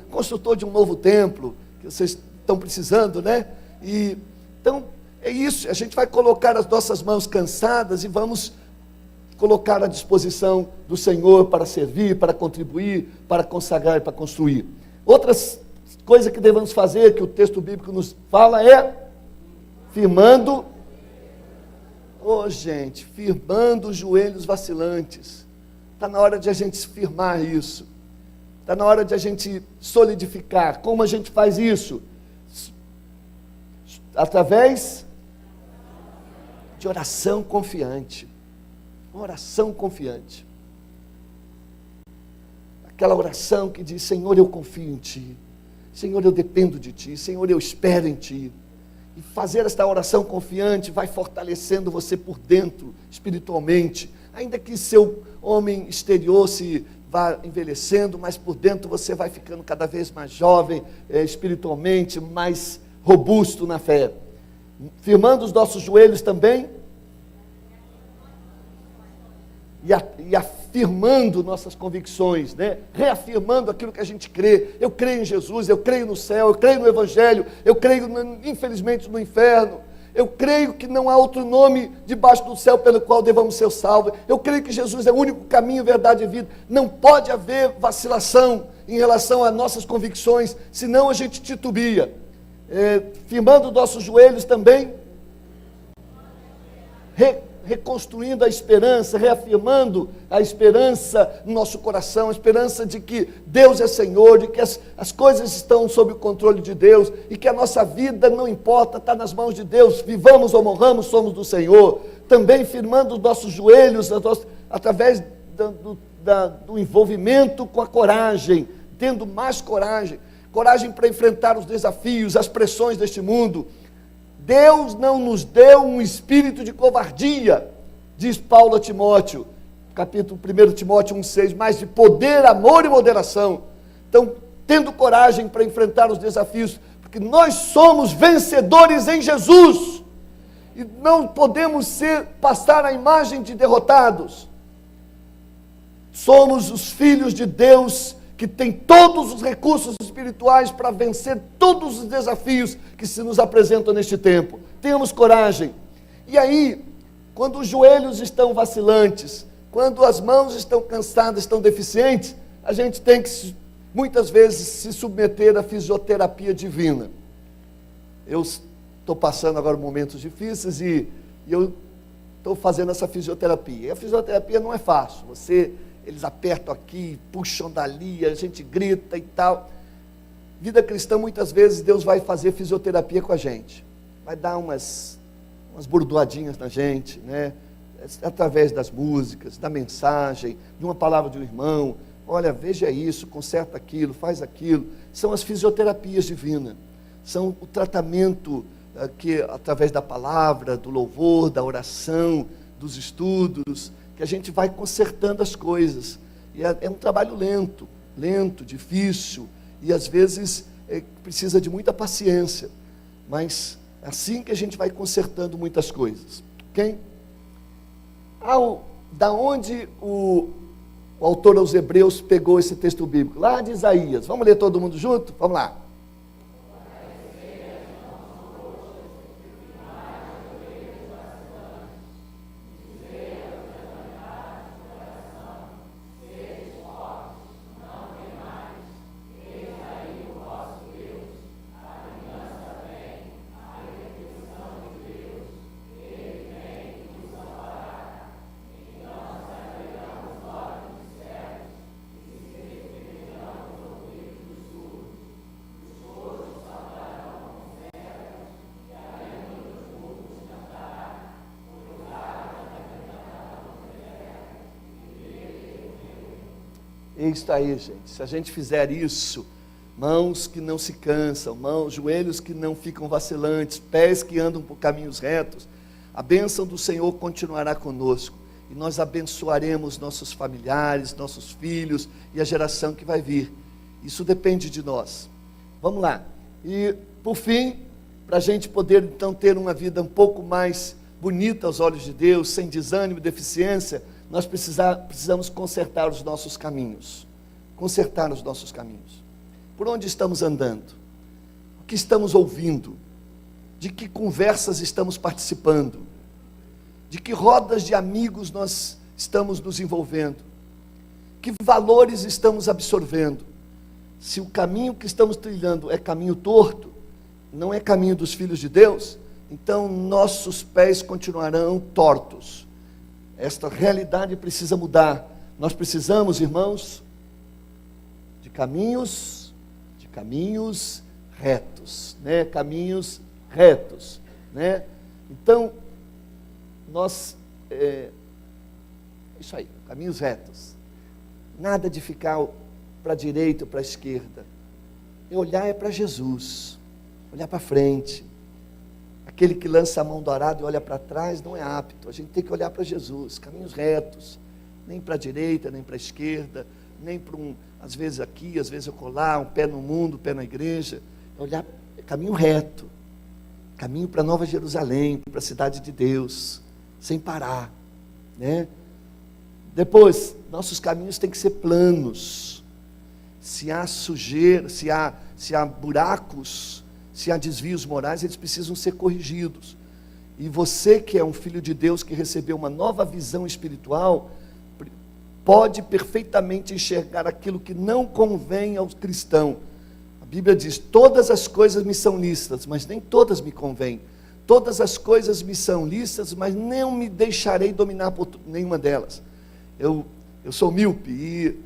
[SPEAKER 1] de um novo templo, que vocês estão precisando, né? E então é isso, a gente vai colocar as nossas mãos cansadas e vamos colocar à disposição do Senhor para servir, para contribuir, para consagrar e para construir. Outras coisas que devemos fazer, que o texto bíblico nos fala, é firmando os joelhos vacilantes. Está na hora de a gente firmar isso. Está na hora de a gente solidificar. Como a gente faz isso? Através de oração confiante. Uma oração confiante. Aquela oração que diz: Senhor, eu confio em Ti. Senhor, eu dependo de Ti. Senhor, eu espero em Ti. E fazer esta oração confiante vai fortalecendo você por dentro, espiritualmente. Ainda que seu homem exterior se vá envelhecendo, mas por dentro você vai ficando cada vez mais jovem, espiritualmente, mais robusto na fé. Firmando os nossos joelhos também, e afirmando nossas convicções, né? Reafirmando aquilo que a gente crê. Eu creio em Jesus, eu creio no céu, eu creio no Evangelho, eu creio, infelizmente, no inferno. Eu creio que não há outro nome debaixo do céu pelo qual devamos ser salvos. Eu creio que Jesus é o único caminho, verdade e vida. Não pode haver vacilação em relação às nossas convicções, senão a gente titubia. Firmando nossos joelhos também, reconstruindo a esperança, reafirmando a esperança no nosso coração, a esperança de que Deus é Senhor, de que as coisas estão sob o controle de Deus, e que a nossa vida, não importa, está nas mãos de Deus, vivamos ou morramos, somos do Senhor. Também firmando os nossos joelhos, através do envolvimento com a coragem, tendo mais coragem para enfrentar os desafios, as pressões deste mundo. Deus não nos deu um espírito de covardia, diz Paulo a Timóteo, capítulo 1 Timóteo 1,6, mas de poder, amor e moderação. Então, tendo coragem para enfrentar os desafios, porque nós somos vencedores em Jesus, e não podemos passar a imagem de derrotados. Somos os filhos de Deus, que tem todos os recursos espirituais para vencer todos os desafios que se nos apresentam neste tempo. Tenhamos coragem. E aí, quando os joelhos estão vacilantes, quando as mãos estão cansadas, estão deficientes, a gente tem que, muitas vezes, se submeter à fisioterapia divina. Eu estou passando agora momentos difíceis e eu estou fazendo essa fisioterapia. E a fisioterapia não é fácil. Eles apertam aqui, puxam dali, a gente grita e tal. Vida cristã, muitas vezes, Deus vai fazer fisioterapia com a gente. Vai dar umas bordoadinhas na gente, né? Através das músicas, da mensagem, de uma palavra de um irmão. Olha, veja isso, conserta aquilo, faz aquilo. São as fisioterapias divinas. São o tratamento que, através da palavra, do louvor, da oração, dos estudos, que a gente vai consertando as coisas. E é um trabalho lento, difícil, e às vezes precisa de muita paciência. Mas é assim que a gente vai consertando muitas coisas. Ok? Da onde o autor aos Hebreus pegou esse texto bíblico? Lá de Isaías. Vamos ler todo mundo junto? Vamos lá. É isso aí, gente. Se a gente fizer isso, mãos que não se cansam, joelhos que não ficam vacilantes, pés que andam por caminhos retos, a bênção do Senhor continuará conosco. E nós abençoaremos nossos familiares, nossos filhos e a geração que vai vir. Isso depende de nós. Vamos lá. E, por fim, para a gente poder, então, ter uma vida um pouco mais bonita aos olhos de Deus, sem desânimo e deficiência, nós precisamos consertar os nossos caminhos. Consertar os nossos caminhos. Por onde estamos andando? O que estamos ouvindo? De que conversas estamos participando? De que rodas de amigos nós estamos nos envolvendo? Que valores estamos absorvendo? Se o caminho que estamos trilhando é caminho torto, não é caminho dos filhos de Deus, então nossos pés continuarão tortos. Esta realidade precisa mudar. Nós precisamos, irmãos, de caminhos retos, né? Caminhos retos, né? Então, isso aí, caminhos retos. Nada de ficar para a direita ou para a esquerda. Olhar para Jesus, olhar para frente. Aquele que lança a mão do arado e olha para trás não é apto. A gente tem que olhar para Jesus, caminhos retos, nem para a direita, nem para a esquerda, nem para às vezes aqui, às vezes acolá, um pé no mundo, um pé na igreja. Olhar, caminho reto, caminho para Nova Jerusalém, para a cidade de Deus, sem parar, né? Depois, nossos caminhos têm que ser planos. Se há sujeira, se há buracos, se há desvios morais, eles precisam ser corrigidos. E você que é um filho de Deus, que recebeu uma nova visão espiritual, pode perfeitamente enxergar aquilo que não convém ao cristão. A Bíblia diz: todas as coisas me são lícitas, mas nem todas me convêm. Todas as coisas me são lícitas, mas não me deixarei dominar por nenhuma delas. Eu sou míope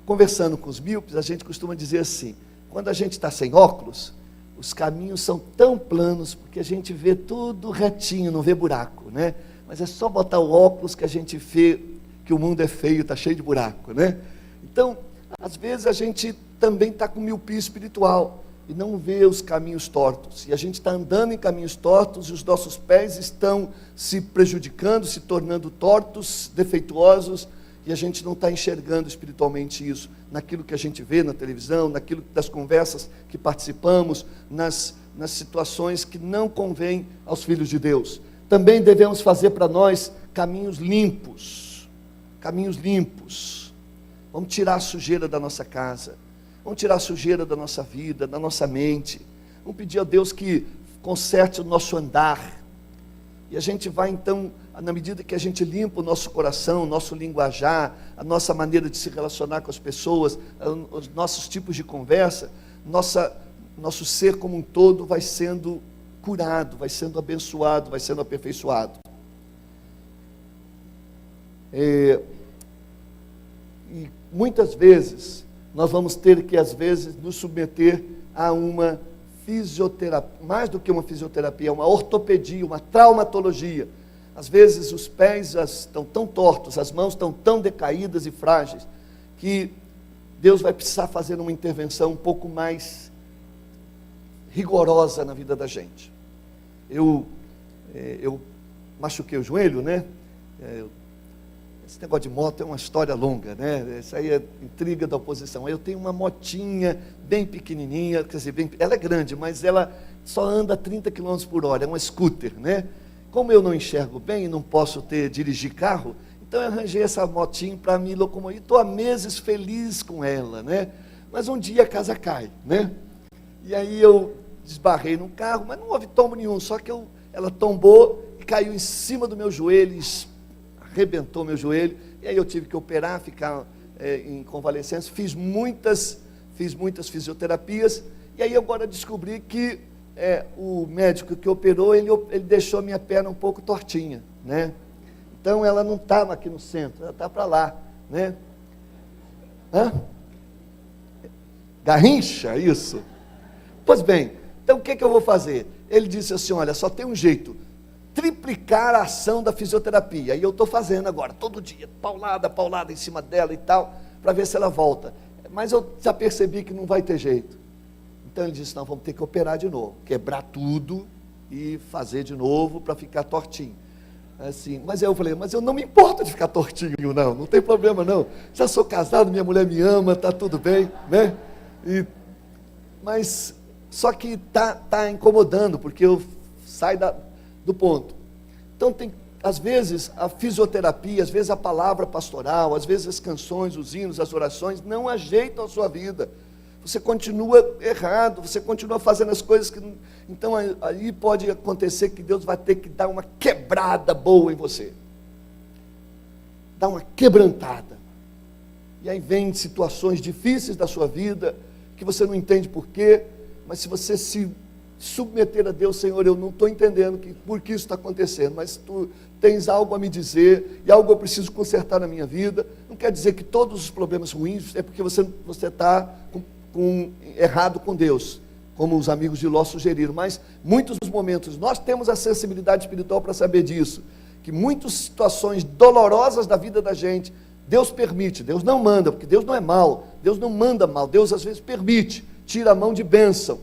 [SPEAKER 1] conversando com os míopes, a gente costuma dizer assim: quando a gente está sem óculos, os caminhos são tão planos, porque a gente vê tudo retinho, não vê buraco, né? Mas é só botar o óculos que a gente vê que o mundo é feio, está cheio de buraco, né? Então, às vezes a gente também está com miopia espiritual e não vê os caminhos tortos. E a gente está andando em caminhos tortos e os nossos pés estão se prejudicando, se tornando tortos, defeituosos, e a gente não está enxergando espiritualmente isso, naquilo que a gente vê na televisão, naquilo das conversas que participamos, nas situações que não convêm aos filhos de Deus. Também devemos fazer para nós caminhos limpos, vamos tirar a sujeira da nossa casa, vamos tirar a sujeira da nossa vida, da nossa mente, vamos pedir a Deus que conserte o nosso andar, e a gente vai então, na medida que a gente limpa o nosso coração, o nosso linguajar, a nossa maneira de se relacionar com as pessoas, os nossos tipos de conversa, nosso ser como um todo vai sendo curado, vai sendo abençoado, vai sendo aperfeiçoado. E muitas vezes nós vamos ter que, às vezes, nos submeter a uma fisioterapia, mais do que uma fisioterapia, uma ortopedia, uma traumatologia. Às vezes os pés estão tão tortos, as mãos estão tão decaídas e frágeis, que Deus vai precisar fazer uma intervenção um pouco mais rigorosa na vida da gente. Eu machuquei o joelho, né? Esse negócio de moto é uma história longa, né? Isso aí é intriga da oposição. Eu tenho uma motinha bem pequenininha, quer dizer, ela é grande, mas ela só anda a 30 km por hora, é uma scooter, né? Como eu não enxergo bem e não posso dirigir carro, então eu arranjei essa motinha para me locomover. Estou há meses feliz com ela, né? Mas um dia a casa cai, né? E aí eu desbarrei no carro, mas não houve tombo nenhum, só que ela tombou e caiu em cima do meu joelho, arrebentou meu joelho, e aí eu tive que operar, ficar em convalescência, fiz muitas fisioterapias, e aí agora descobri que o médico que operou, ele deixou a minha perna um pouco tortinha, né? Então ela não estava aqui no centro, ela está para lá, né? Garrincha, isso? Pois bem, então o que eu vou fazer? Ele disse assim, olha, só tem um jeito, triplicar a ação da fisioterapia, e eu estou fazendo agora, todo dia, paulada em cima dela e tal, para ver se ela volta, mas eu já percebi que não vai ter jeito. Então ele disse, não, vamos ter que operar de novo, quebrar tudo e fazer de novo para ficar tortinho. Assim, mas eu falei, mas eu não me importo de ficar tortinho, não tem problema não, já sou casado, minha mulher me ama, está tudo bem, né? Mas só que tá incomodando, porque eu saio do ponto. Então às vezes a fisioterapia, às vezes a palavra pastoral, às vezes as canções, os hinos, as orações não ajeitam a sua vida. Você continua errado, você continua fazendo as coisas que... Então aí pode acontecer que Deus vai ter que dar uma quebrada boa em você. Dar uma quebrantada. E aí vem situações difíceis da sua vida, que você não entende por quê, mas se você se submeter a Deus, Senhor, eu não estou entendendo por que isso está acontecendo, mas Tu tens algo a me dizer, e algo eu preciso consertar na minha vida. Não quer dizer que todos os problemas ruins é porque você está errado com Deus, como os amigos de Ló sugeriram, mas muitos dos momentos, nós temos a sensibilidade espiritual para saber disso, que muitas situações dolorosas da vida da gente, Deus permite, Deus não manda, porque Deus não é mal, Deus não manda mal, Deus às vezes permite, tira a mão de bênção.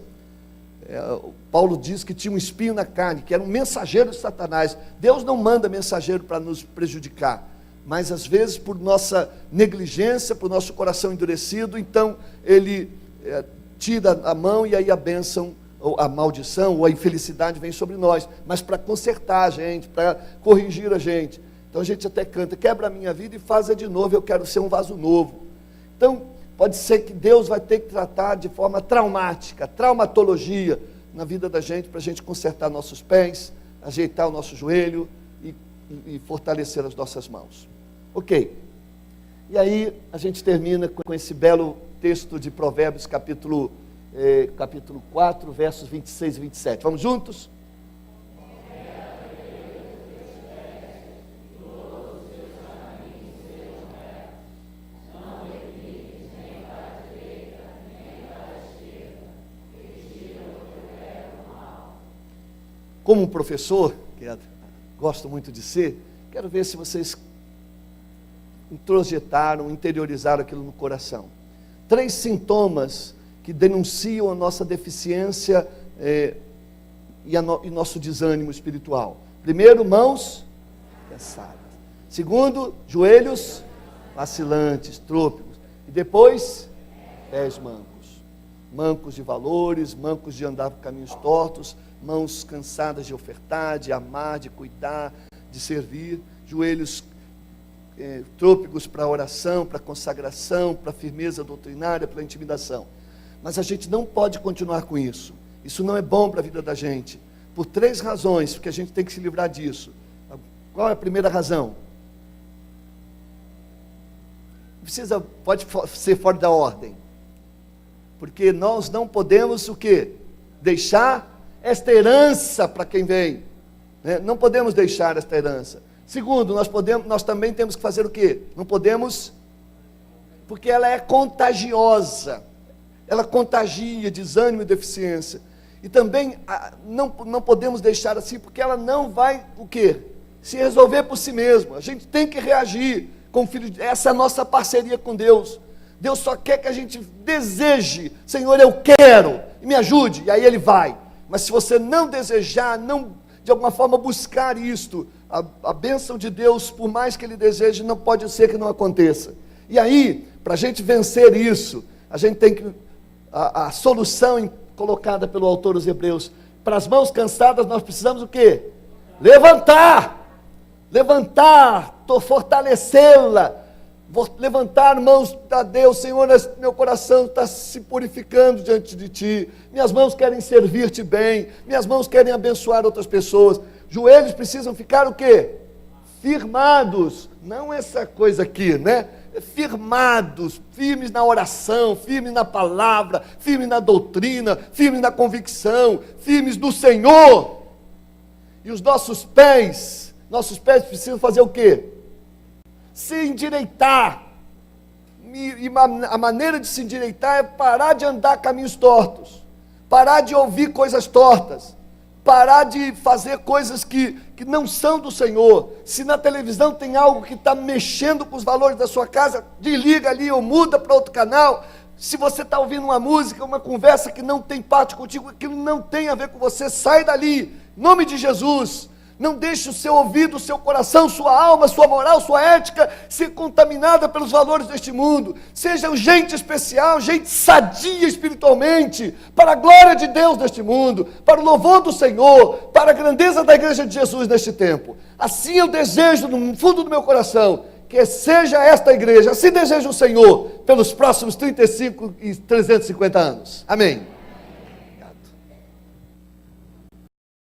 [SPEAKER 1] Paulo diz que tinha um espinho na carne, que era um mensageiro de Satanás. Deus não manda mensageiro para nos prejudicar, mas às vezes por nossa negligência, por nosso coração endurecido, então ele tira a mão e aí a bênção, ou a maldição, ou a infelicidade vem sobre nós, mas para consertar a gente, para corrigir a gente. Então a gente até canta, quebra a minha vida e faz de novo, eu quero ser um vaso novo. Então pode ser que Deus vai ter que tratar de forma traumática, traumatologia na vida da gente, para a gente consertar nossos pés, ajeitar o nosso joelho e fortalecer as nossas mãos. Ok, e aí a gente termina com esse belo texto de Provérbios, capítulo 4, versos 26 e 27. Vamos juntos? Como um professor, que gosto muito de ser, quero ver se vocês introjetaram, interiorizaram aquilo no coração. 3 sintomas que denunciam a nossa deficiência e nosso desânimo espiritual. Primeiro, mãos cansadas. Segundo, joelhos vacilantes, trôpegos. E depois, pés mancos. Mancos de valores, mancos de andar por caminhos tortos, mãos cansadas de ofertar, de amar, de cuidar, de servir, joelhos trôpegos para oração, para consagração, para firmeza doutrinária, para intimidação. Mas a gente não pode continuar com isso. Isso não é bom para a vida da gente. Por 3 razões, porque a gente tem que se livrar disso. Qual é a primeira razão? Pode ser fora da ordem. Porque nós não podemos o quê? Deixar esta herança para quem vem. Né? Não podemos deixar esta herança. Segundo, nós também temos que fazer o quê? Não podemos Porque ela é contagiosa, ela contagia desânimo e deficiência. E também não podemos deixar assim, porque ela não vai, o quê? Se resolver por si mesma. A gente tem que reagir como filho de Deus. Essa é a nossa parceria com Deus. Deus só quer que a gente deseje, Senhor, eu quero, e me ajude, e aí Ele vai. Mas se você não desejar, não de alguma forma buscar isto, a bênção de Deus, por mais que Ele deseje, não pode ser que não aconteça. E aí, para a gente vencer isso, a gente tem que, a solução colocada pelo autor dos Hebreus, para as mãos cansadas nós precisamos o quê? Levantar, fortalecê-la, levantar mãos a Deus. Senhor, meu coração está se purificando diante de Ti, minhas mãos querem servir-Te bem, minhas mãos querem abençoar outras pessoas. Joelhos precisam ficar o quê? Firmados, não essa coisa aqui, né? Firmados, firmes na oração, firmes na palavra, firmes na doutrina, firmes na convicção, firmes no Senhor. E os nossos pés precisam fazer o quê? Se endireitar. E a maneira de se endireitar é parar de andar caminhos tortos, parar de ouvir coisas tortas, parar de fazer coisas que não são do Senhor. Se na televisão tem algo que está mexendo com os valores da sua casa, desliga ali ou muda para outro canal. Se você está ouvindo uma música, uma conversa que não tem parte contigo, aquilo não tem a ver com você, sai dali, em nome de Jesus. Não deixe o seu ouvido, o seu coração, sua alma, sua moral, sua ética ser contaminada pelos valores deste mundo. Sejam gente especial, gente sadia espiritualmente, para a glória de Deus neste mundo, para o louvor do Senhor, para a grandeza da igreja de Jesus neste tempo. Assim eu desejo no fundo do meu coração que seja esta igreja, assim deseja o Senhor pelos próximos 35 e 350 anos. Amém.